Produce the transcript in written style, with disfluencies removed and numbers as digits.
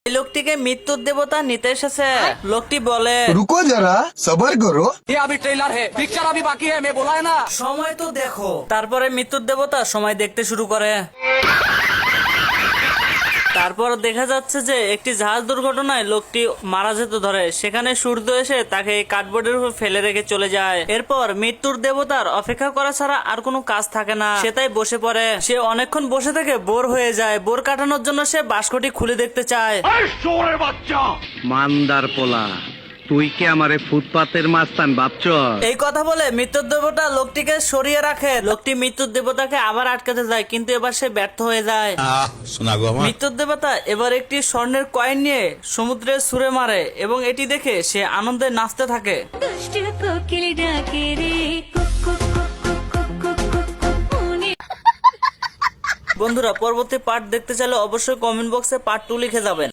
এই লোকটিকে মৃত্যুর দেবতা নিতে এসেছে। লোকটি বলে, रुको जरा सबर करो। ये अभी ट्रेलर है, पिक्चर अभी बाकी है, मैं बोला है ना। সময় তো দেখো। তারপরে মৃত্যুর দেবতা সময় দেখতে শুরু করে। তারপর দেখা যাচ্ছে যে একটি জাহাজ দুর্ঘটনায় লোকটি মারা যেতে ধরে। সেখানে সূর্য এসে তাকে এই কার্ডবোর্ডের উপর ফেলে রেখে চলে যায়। এরপর মৃত্যুর দেবতার অপেক্ষা করা ছাড়া আর কোনো কাজ থাকে না। সে তাই বসে পড়ে। সে অনেকক্ষণ বসে থেকে বোর হয়ে যায়। বোর কাটানোর জন্য সে বাস্কটি খুলে দেখতে চায়। মান্দার পোলা, তুই কি আমারে ফুটপাতের মাস্তান ভাবছ? এই কথা বলে মৃত্যুর দেবতা লোকটিকে সরিয়ে রাখে। লোকটি মৃত্যুর দেবতাকে আবার আটকাতে যায়, কিন্তু এবার সে ব্যর্থ হয়ে যায়। মৃত্যুর দেবতা এবার একটি স্বর্ণের কয়েন নিয়ে সমুদ্রে ছুঁড়ে মারে এবং এটি দেখে সে আনন্দে নাচতে থাকে। দুষ্ট কোকিল ডাকে রে cook cook cook cook cook cook cook মনে। বন্ধুরা, পরবর্তী পার্ট দেখতে চাইলে অবশ্যই কমেন্ট বক্সে পার্ট 2 লিখে যাবেন।